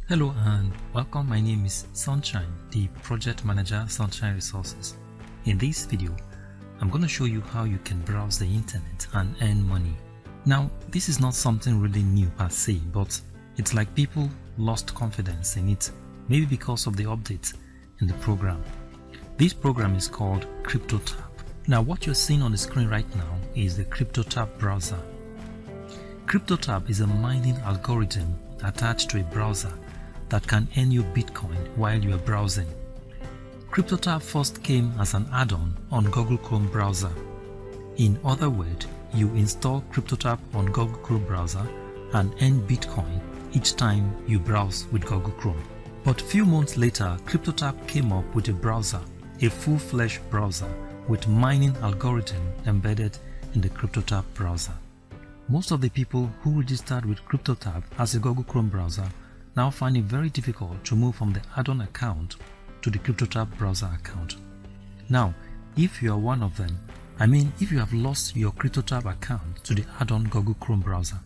Hello and welcome. My name is Sunshine, the project manager, Sunshine Resources. In this video, I'm going to show you how you can browse the internet and earn money. Now, this is not something really new per se, but it's like people lost confidence in it, maybe because of the updates in the program. This program is called Cryptotab. Now, what you're seeing on the screen right now is the Cryptotab browser. Cryptotab is a mining algorithm attached to a browser that can earn you Bitcoin while you are browsing. Cryptotab first came as an add-on on Google Chrome browser. In other words, you install Cryptotab on Google Chrome browser and earn Bitcoin each time you browse with Google Chrome. But few months later, Cryptotab came up with a browser, a full-fledged browser with mining algorithm embedded in the Cryptotab browser. Most of the people who registered with Cryptotab as a Google Chrome browser now find it very difficult to move from the add-on account to the Cryptotab browser account. Now, if you are one of them, if you have lost your Cryptotab account to the add-on Google Chrome browser,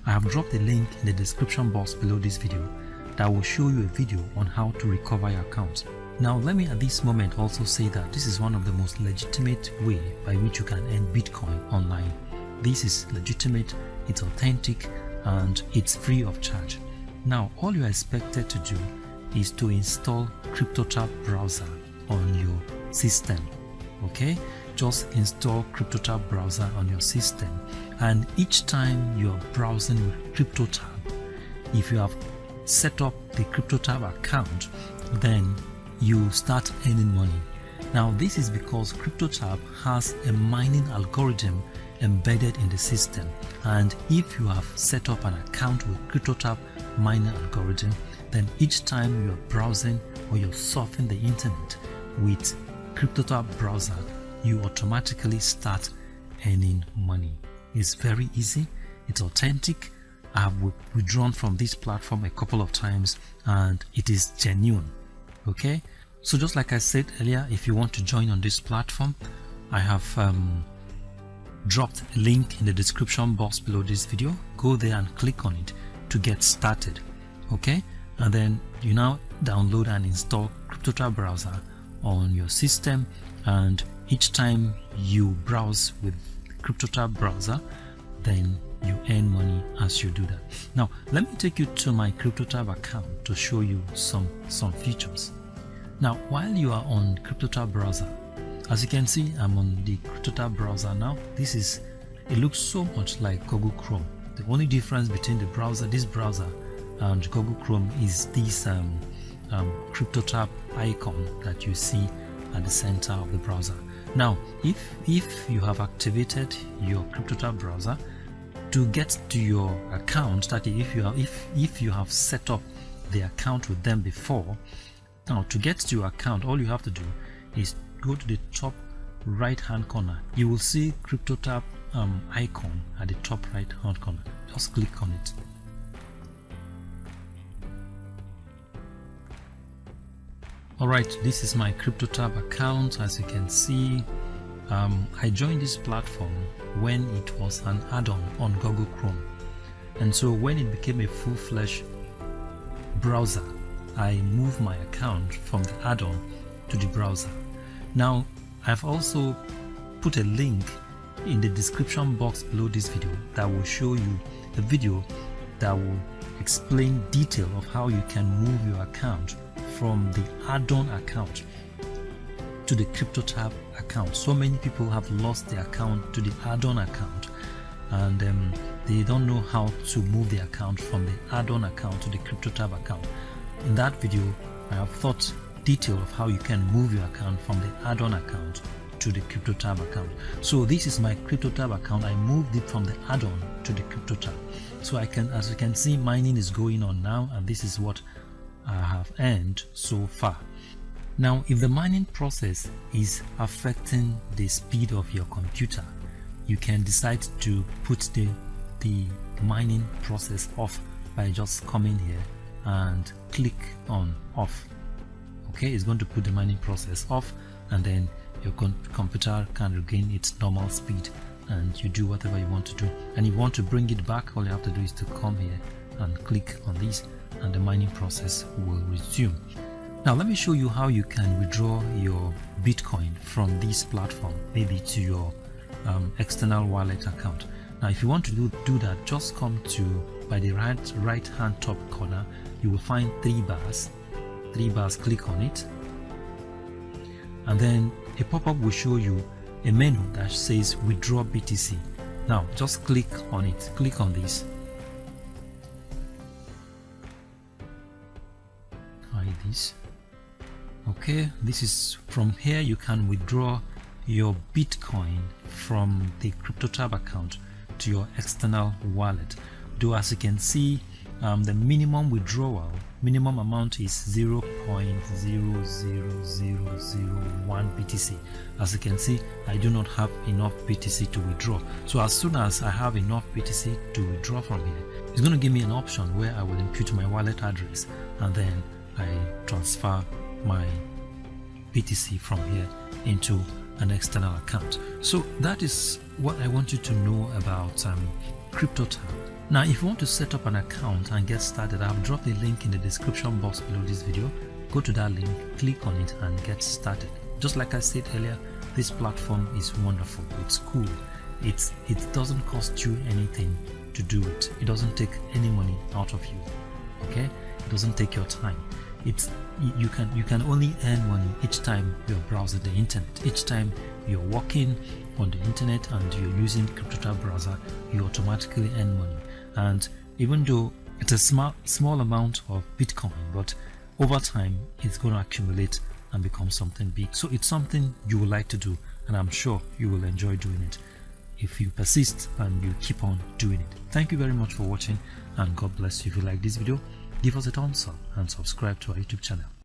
I have dropped a link in the description box below this video that will show you a video on how to recover your account. Now, let me at this moment also say that this is one of the most legitimate way by which you can earn Bitcoin online. This is legitimate, it's authentic, and it's free of charge. Now, all you are expected to do is to install Cryptotab browser on your system. Okay, just install Cryptotab browser on your system, and each time you are browsing with Cryptotab, if you have set up the Cryptotab account, then you start earning money. Now, this is because Cryptotab has a mining algorithm embedded in the system, and if you have set up an account with Cryptotab mining algorithm, then each time you are browsing or you're surfing the internet with Cryptotab browser, you automatically start earning money. It's very easy, it's authentic. I have withdrawn from this platform a couple of times and it is genuine. Okay, so just like I said earlier, if you want to join on this platform, I have dropped a link in the description box below this video. Go there and click on it to get started. Okay, and then you now download and install Cryptotab browser on your system, and each time you browse with Cryptotab browser, then you earn money as you do that. Now, let me take you to my Cryptotab account to show you some features. Now, while you are on Cryptotab browser, as you can see, I'm on the Cryptotab browser now. It looks so much like Google Chrome. The only difference between this browser and Google Chrome is this Cryptotab icon that you see at the center of the browser. Now, if you have activated your Cryptotab browser, to get to your account, that if you have set up the account with them before, now to get to your account, all you have to do is go to the top right hand corner. You will see Cryptotab icon at the top right hand corner. Just click on it. Alright, this is my Cryptotab account. As you can see, I joined this platform when it was an add-on on Google Chrome, and so when it became a full-fledged browser, I moved my account from the add-on to the browser. Now, I've also put a link in the description box below this video that will show you a video that will explain detail of how you can move your account from the add-on account to the Cryptotab account. So many people have lost their account to the add-on account, and they don't know how to move the account from the add-on account to the Cryptotab account. In that video, I have thought detail of how you can move your account from the add-on account to the Cryptotab account. So this is my Cryptotab account. I moved it from the add-on to the Cryptotab. So as you can see, mining is going on now, and this is what I have earned so far. Now, if the mining process is affecting the speed of your computer, you can decide to put the mining process off by just coming here and click on off. Okay, it's going to put the mining process off, and then your computer can regain its normal speed and you do whatever you want to do. And if you want to bring it back, all you have to do is to come here and click on this, and the mining process will resume. Now let me show you how you can withdraw your Bitcoin from this platform, maybe to your external wallet account. Now if you want to do that, just come to, by the right hand top corner, you will find three bars, click on it, and then a pop-up will show you a menu that says withdraw BTC. Now just click on it, click on this, hide this. Okay, this is, from here you can withdraw your Bitcoin from the Cryptotab account to your external wallet. Though as you can see, the minimum amount is 0.00001 BTC. As you can see, I do not have enough BTC to withdraw. So as soon as I have enough BTC to withdraw from here, it's going to give me an option where I will input my wallet address, and then I transfer my BTC from here into an external account. So that is what I want you to know about Cryptotab. Now if you want to set up an account and get started, I've dropped a link in the description box below this video. Go to that link, click on it and get started. Just like I said earlier, this platform is wonderful, it's cool, it doesn't cost you anything to do it. It doesn't take any money out of you, okay? It doesn't take your time. You can only earn money each time you're browsing the internet. Each time you're walking on the internet and you're using Cryptotab browser, you automatically earn money. And even though it's a small amount of Bitcoin, but over time it's going to accumulate and become something big. So it's something you would like to do, and I'm sure you will enjoy doing it if you persist and you keep on doing it. Thank you very much for watching, and God bless you. If you like this video, give us a thumbs up and subscribe to our YouTube channel.